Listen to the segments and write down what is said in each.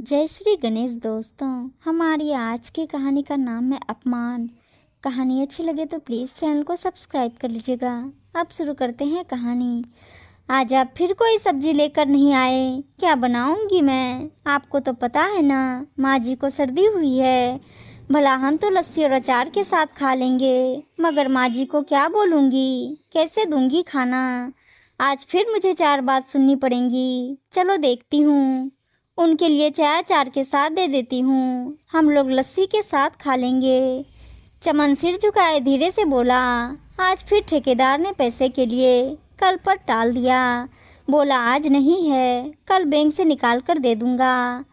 जय श्री गणेश दोस्तों। हमारी आज की कहानी का नाम है अपमान। कहानी अच्छी लगे तो प्लीज़ चैनल को सब्सक्राइब कर लीजिएगा। अब शुरू करते हैं कहानी। आज आप फिर कोई सब्जी लेकर नहीं आए, क्या बनाऊंगी मैं? आपको तो पता है ना, माँ जी को सर्दी हुई है। भला हम तो लस्सी और अचार के साथ खा लेंगे, मगर माँ जी को क्या बोलूँगी, कैसे दूंगी खाना? आज फिर मुझे 4 बात सुननी पड़ेंगी। चलो देखती हूँ, उनके लिए चाय अचार के साथ दे देती हूँ, हम लोग लस्सी के साथ खा लेंगे। चमन सिर झुकाए धीरे से बोला। आज फिर ठेकेदार ने पैसे के लिए कल पर टाल दिया। बोला आज नहीं है, कल बैंक से निकाल कर दे दूँगा।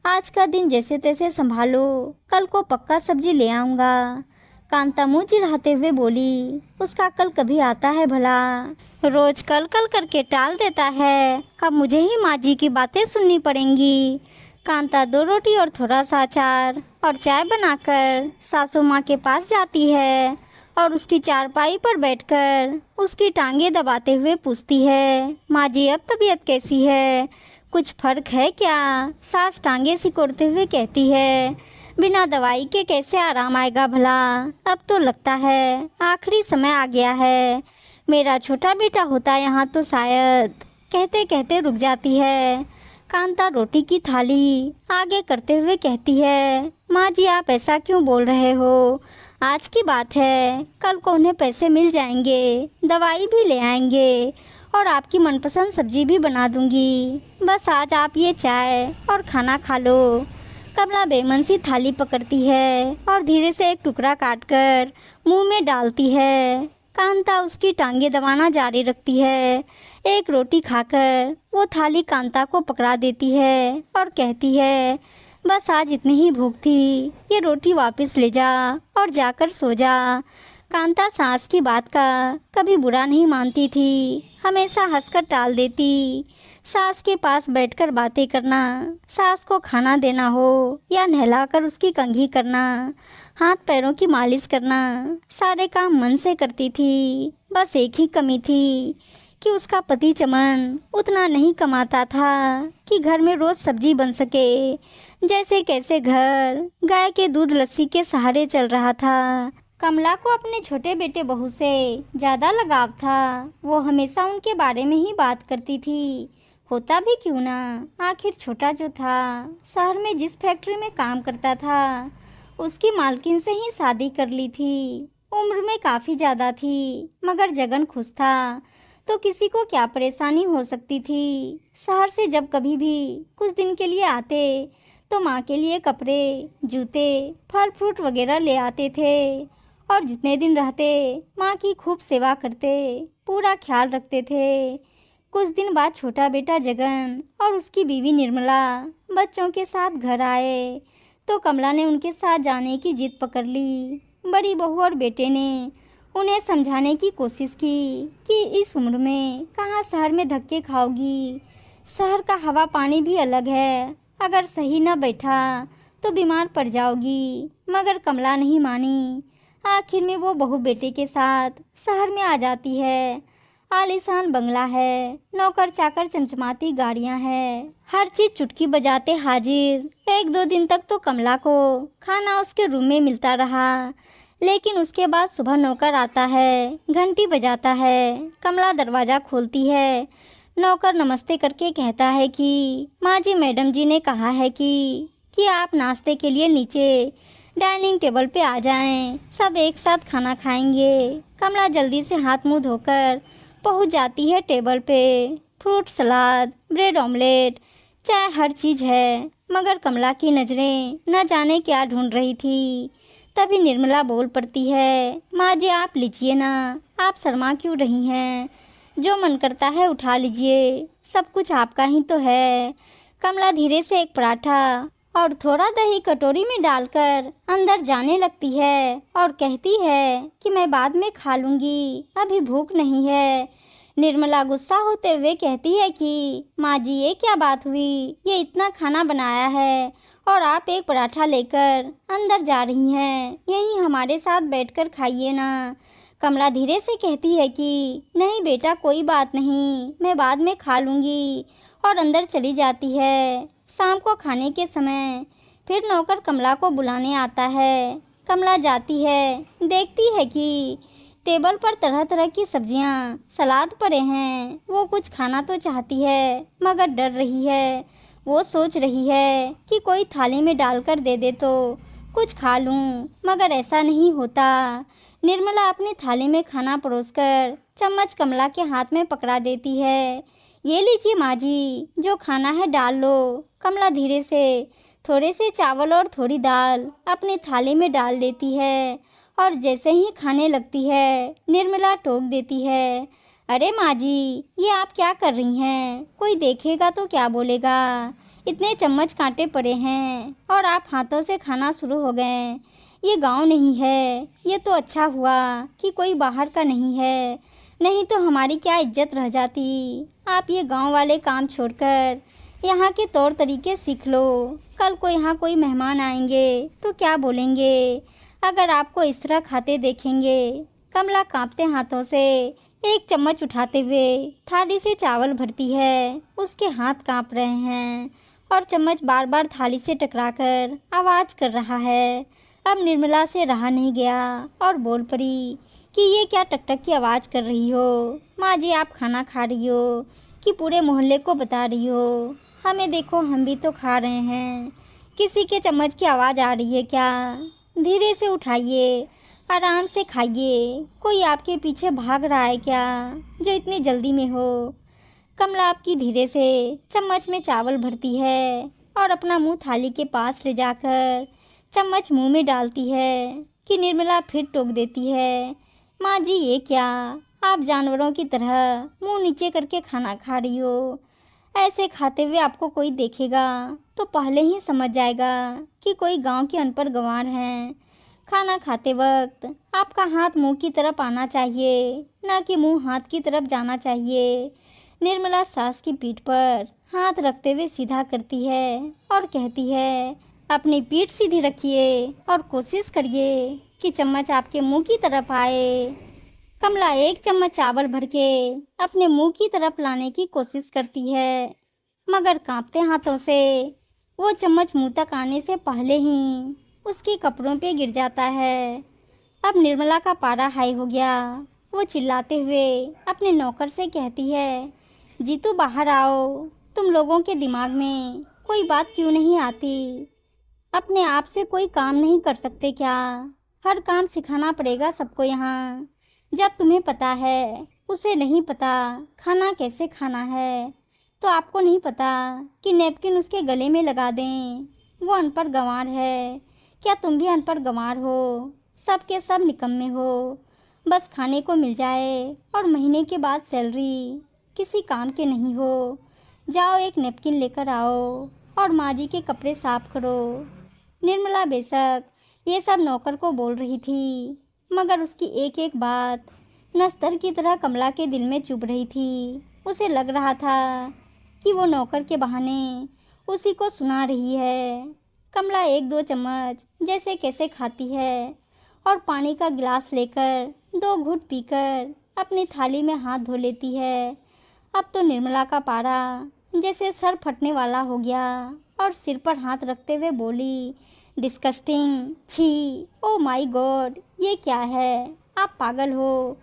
आज का दिन जैसे तैसे संभालो, कल को पक्का सब्जी ले आऊँगा। कांता मुँह चिढ़ाते हुए बोली, उसका कल कभी आता है भला? रोज कल कल करके टाल देता है। अब मुझे ही माँ जी की बातें सुननी पड़ेंगी। कांता 2 रोटी और थोड़ा सा अचार और चाय बनाकर सासू माँ के पास जाती है और उसकी चारपाई पर बैठकर उसकी टांगे दबाते हुए पूछती है, माँ जी अब तबीयत कैसी है? कुछ फर्क है क्या? सास टांगे सिकोड़ते हुए कहती है, बिना दवाई के कैसे आराम आएगा भला? अब तो लगता है आखिरी समय आ गया है। मेरा छोटा बेटा होता यहाँ तो शायद। कहते कहते रुक जाती है। कांता रोटी की थाली आगे करते हुए कहती है, माँ जी आप ऐसा क्यों बोल रहे हो? आज की बात है, कल को उन्हें पैसे मिल जाएंगे, दवाई भी ले आएंगे और आपकी मनपसंद सब्जी भी बना दूंगी। बस आज आप ये चाय और खाना खा लो। कमला बेमन सी थाली पकड़ती है और धीरे से एक टुकड़ा काटकर मुंह में डालती है। कांता उसकी टांगे दबाना जारी रखती है। एक रोटी खाकर वो थाली कांता को पकड़ा देती है और कहती है, बस आज इतनी ही भूख थी, ये रोटी वापस ले जा और जाकर सो जा। कांता सास की बात का कभी बुरा नहीं मानती थी, हमेशा हंसकर टाल देती। सास के पास बैठकर बातें करना, सास को खाना देना हो या नहलाकर उसकी कंघी करना, हाथ पैरों की मालिश करना, सारे काम मन से करती थी। बस एक ही कमी थी कि उसका पति चमन उतना नहीं कमाता था कि घर में रोज सब्जी बन सके। जैसे कैसे घर गाय के दूध लस्सी के सहारे चल रहा था। कमला को अपने छोटे बेटे बहू से ज़्यादा लगाव था। वो हमेशा उनके बारे में ही बात करती थी। होता भी क्यों ना, आखिर छोटा जो था शहर में जिस फैक्ट्री में काम करता था, उसकी मालकिन से ही शादी कर ली थी। उम्र में काफ़ी ज़्यादा थी, मगर जगन खुश था, तो किसी को क्या परेशानी हो सकती थी। शहर से जब कभी भी कुछ दिन के लिए आते तो माँ के लिए कपड़े, जूते, फल फ्रूट वगैरह ले आते थे और जितने दिन रहते माँ की खूब सेवा करते, पूरा ख्याल रखते थे। कुछ दिन बाद छोटा बेटा जगन और उसकी बीवी निर्मला बच्चों के साथ घर आए तो कमला ने उनके साथ जाने की जिद पकड़ ली। बड़ी बहू और बेटे ने उन्हें समझाने की कोशिश की कि इस उम्र में कहाँ शहर में धक्के खाओगी, शहर का हवा पानी भी अलग है, अगर सही न बैठा तो बीमार पड़ जाओगी। मगर कमला नहीं मानी। आखिर में वो बहू बेटे के साथ शहर में आ जाती है। आलीशान बंगला है, नौकर चाकर चमचमाती गाड़ियां हैं, हर चीज चुटकी बजाते हाजिर। 1-2 दिन तक तो कमला को खाना उसके रूम में मिलता रहा, लेकिन उसके बाद सुबह नौकर आता है, घंटी बजाता है, कमला दरवाज़ा खोलती है। नौकर नमस्ते करके कहता है कि माँ जी मैडम जी ने कहा है कि आप नाश्ते के लिए नीचे डाइनिंग टेबल पे आ जाएं, सब एक साथ खाना खाएंगे। कमला जल्दी से हाथ मुंह धोकर पहुंच जाती है टेबल पे। फ्रूट सलाद, ब्रेड ऑमलेट, चाय, हर चीज़ है, मगर कमला की नज़रें न जाने क्या ढूंढ रही थी। तभी निर्मला बोल पड़ती है, माँ जी आप लीजिए ना, आप शर्मा क्यों रही हैं? जो मन करता है उठा लीजिए, सब कुछ आपका ही तो है। कमला धीरे से एक पराठा और थोड़ा दही कटोरी में डालकर अंदर जाने लगती है और कहती है कि मैं बाद में खा लूँगी, अभी भूख नहीं है। निर्मला गुस्सा होते हुए कहती है कि माँ जी ये क्या बात हुई, ये इतना खाना बनाया है और आप एक पराठा लेकर अंदर जा रही हैं, यहीं हमारे साथ बैठकर खाइए ना। कमला धीरे से कहती है कि नहीं बेटा कोई बात नहीं, मैं बाद में खा लूँगी और अंदर चली जाती है। शाम को खाने के समय फिर नौकर कमला को बुलाने आता है। कमला जाती है, देखती है कि टेबल पर तरह तरह की सब्जियां, सलाद पड़े हैं। वो कुछ खाना तो चाहती है मगर डर रही है। वो सोच रही है कि कोई थाली में डालकर दे दे तो कुछ खा लूं, मगर ऐसा नहीं होता। निर्मला अपनी थाली में खाना परोसकर चम्मच कमला के हाथ में पकड़ा देती है। ये लीजिए माँ जी, जो खाना है डाल लो। कमला धीरे से थोड़े से चावल और थोड़ी दाल अपनी थाली में डाल देती है और जैसे ही खाने लगती है निर्मला टोक देती है, अरे माँ जी, ये आप क्या कर रही हैं? कोई देखेगा तो क्या बोलेगा? इतने चम्मच कांटे पड़े हैं और आप हाथों से खाना शुरू हो गए। ये गांव नहीं है। ये तो अच्छा हुआ कि कोई बाहर का नहीं है, नहीं तो हमारी क्या इज्जत रह जाती। आप ये गांव वाले काम छोड़कर यहाँ के तौर तरीके सीख लो। कल को यहाँ कोई मेहमान आएंगे तो क्या बोलेंगे अगर आपको इस तरह खाते देखेंगे। कमला कांपते हाथों से एक चम्मच उठाते हुए थाली से चावल भरती है। उसके हाथ कांप रहे हैं और चम्मच बार बार थाली से टकराकर आवाज कर रहा है। अब निर्मला से रहा नहीं गया और बोल पड़ी कि ये क्या टकटक की आवाज़ कर रही हो? माँ जी, आप खाना खा रही हो कि पूरे मोहल्ले को बता रही हो? हमें देखो, हम भी तो खा रहे हैं। किसी के चम्मच की आवाज़ आ रही है क्या? धीरे से उठाइए, आराम से खाइए। कोई आपके पीछे भाग रहा है क्या जो इतनी जल्दी में हो? कमला आपकी धीरे से चम्मच में चावल भरती है और अपना मुंह थाली के पास ले जाकर चम्मच मुंह में डालती है कि निर्मला फिर टोक देती है, माँ जी, ये क्या? आप जानवरों की तरह मुंह नीचे करके खाना खा रही हो। ऐसे खाते हुए आपको कोई देखेगा तो पहले ही समझ जाएगा कि कोई गांव के अनपढ़ गंवार हैं। खाना खाते वक्त आपका हाथ मुंह की तरफ आना चाहिए, ना कि मुंह हाथ की तरफ जाना चाहिए। निर्मला सास की पीठ पर हाथ रखते हुए सीधा करती है और कहती है, अपनी पीठ सीधी रखिए और कोशिश करिए कि चम्मच आपके मुंह की तरफ आए। कमला एक चम्मच चावल भर के अपने मुंह की तरफ लाने की कोशिश करती है, मगर कांपते हाथों से वो चम्मच मुंह तक आने से पहले ही उसके कपड़ों पे गिर जाता है। अब निर्मला का पारा हाई हो गया। वो चिल्लाते हुए अपने नौकर से कहती है, जीतू, बाहर आओ। तुम लोगों के दिमाग में कोई बात क्यों नहीं आती? अपने आप से कोई काम नहीं कर सकते क्या? हर काम सिखाना पड़ेगा सबको यहाँ। जब तुम्हें पता है उसे नहीं पता खाना कैसे खाना है, तो आपको नहीं पता कि नैपकिन उसके गले में लगा दें। वो अनपढ़ गंवार है। क्या तुम भी अनपढ़ गंवार हो? सब के सब निकम्मे हो। बस खाने को मिल जाए और महीने के बाद सैलरी, किसी काम के नहीं हो। जाओ, एक नैपकिन लेकर आओ और माँ जी के कपड़े साफ करो। निर्मला बेशक ये सब नौकर को बोल रही थी, मगर उसकी एक एक बात नस्तर की तरह कमला के दिल में चुभ रही थी। उसे लग रहा था कि वो नौकर के बहाने उसी को सुना रही है। कमला एक दो चम्मच जैसे कैसे खाती है और पानी का गिलास लेकर 2 घूंट पीकर अपनी थाली में हाथ धो लेती है। अब तो निर्मला का पारा जैसे सर फटने वाला हो गया और सिर पर हाथ रखते हुए बोली, डिस्कस्टिंग, छी, ओ माई गॉड, ये क्या है? आप पागल हो।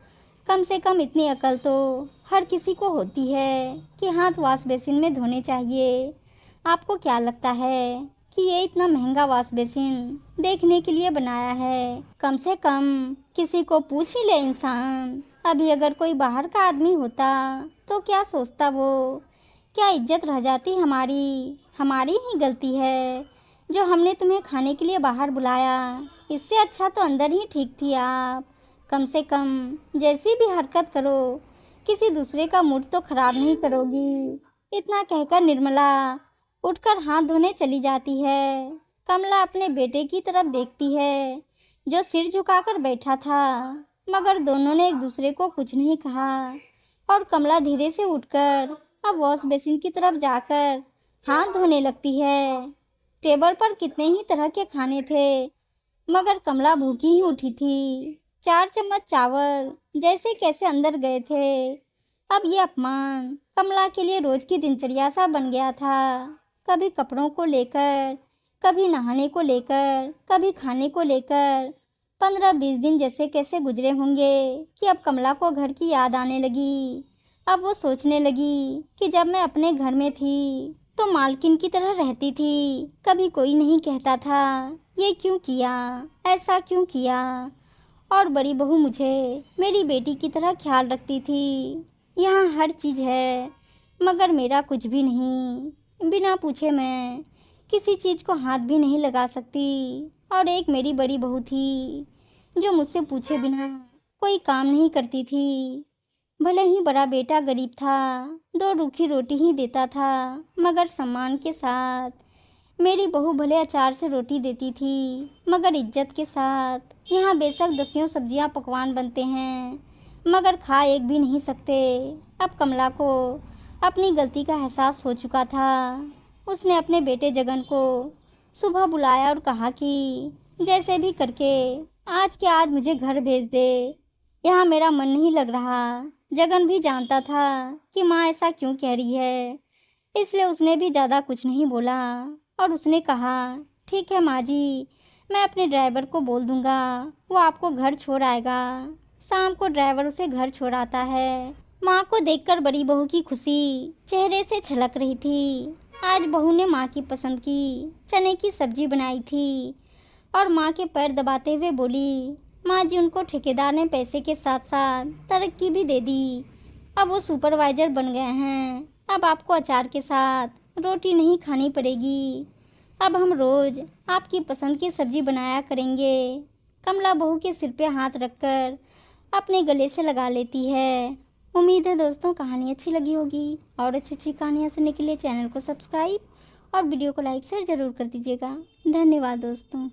कम से कम इतनी अकल तो हर किसी को होती है कि हाथ वॉश बेसिन में धोने चाहिए। आपको क्या लगता है कि ये इतना महंगा वॉश बेसिन देखने के लिए बनाया है? कम से कम किसी को पूछ ही ले इंसान। अभी अगर कोई बाहर का आदमी होता तो क्या सोचता वो? क्या इज्जत रह जाती हमारी? हमारी ही गलती है जो हमने तुम्हें खाने के लिए बाहर बुलाया। इससे अच्छा तो अंदर ही ठीक थी आप। कम से कम जैसी भी हरकत करो, किसी दूसरे का मूड तो खराब नहीं करोगी। इतना कहकर निर्मला उठकर हाथ धोने चली जाती है। कमला अपने बेटे की तरफ देखती है जो सिर झुकाकर बैठा था, मगर दोनों ने एक दूसरे को कुछ नहीं कहा और कमला धीरे से उठकर अब वॉश बेसिन की तरफ जाकर हाथ धोने लगती है। टेबल पर कितने ही तरह के खाने थे, मगर कमला भूखी ही उठी थी। 4 चम्मच चावल जैसे कैसे अंदर गए थे। अब ये अपमान कमला के लिए रोज की दिनचर्या सा बन गया था। कभी कपड़ों को लेकर, कभी नहाने को लेकर, कभी खाने को लेकर 15-20 दिन जैसे कैसे गुजरे होंगे कि अब कमला को घर की याद आने लगी। अब वो सोचने लगी कि जब मैं अपने घर में थी तो मालकिन की तरह रहती थी, कभी कोई नहीं कहता था ये क्यों किया, ऐसा क्यों किया, और बड़ी बहू मुझे मेरी बेटी की तरह ख्याल रखती थी। यहाँ हर चीज़ है मगर मेरा कुछ भी नहीं। बिना पूछे मैं किसी चीज़ को हाथ भी नहीं लगा सकती। और एक मेरी बड़ी बहू थी जो मुझसे पूछे बिना कोई काम नहीं करती थी। भले ही बड़ा बेटा गरीब था, 2 रूखी रोटी ही देता था, मगर सम्मान के साथ। मेरी बहू भले अचार से रोटी देती थी मगर इज्जत के साथ। यहाँ बेशक 10 सब्जियाँ पकवान बनते हैं मगर खा एक भी नहीं सकते। अब कमला को अपनी गलती का एहसास हो चुका था। उसने अपने बेटे जगन को सुबह बुलाया और कहा कि जैसे भी करके आज के आज मुझे घर भेज दे, यहाँ मेरा मन नहीं लग रहा। जगन भी जानता था कि माँ ऐसा क्यों कह रही है, इसलिए उसने भी ज़्यादा कुछ नहीं बोला और उसने कहा ठीक है माँ जी, मैं अपने ड्राइवर को बोल दूँगा, वो आपको घर छोड़ आएगा। शाम को ड्राइवर उसे घर छोड़ आता है। माँ को देखकर बड़ी बहू की खुशी चेहरे से छलक रही थी। आज बहू ने माँ की पसंद की चने की सब्जी बनाई थी और माँ के पैर दबाते हुए बोली, माँ जी उनको ठेकेदार ने पैसे के साथ साथ तरक्की भी दे दी। अब वो सुपरवाइजर बन गए हैं। अब आपको अचार के साथ रोटी नहीं खानी पड़ेगी। अब हम रोज़ आपकी पसंद की सब्जी बनाया करेंगे। कमला बहू के सिर पे हाथ रखकर अपने गले से लगा लेती है। उम्मीद है दोस्तों कहानी अच्छी लगी होगी और अच्छी अच्छी कहानियाँ सुनने के लिए चैनल को सब्सक्राइब और वीडियो को लाइक शेयर ज़रूर कर दीजिएगा। धन्यवाद दोस्तों।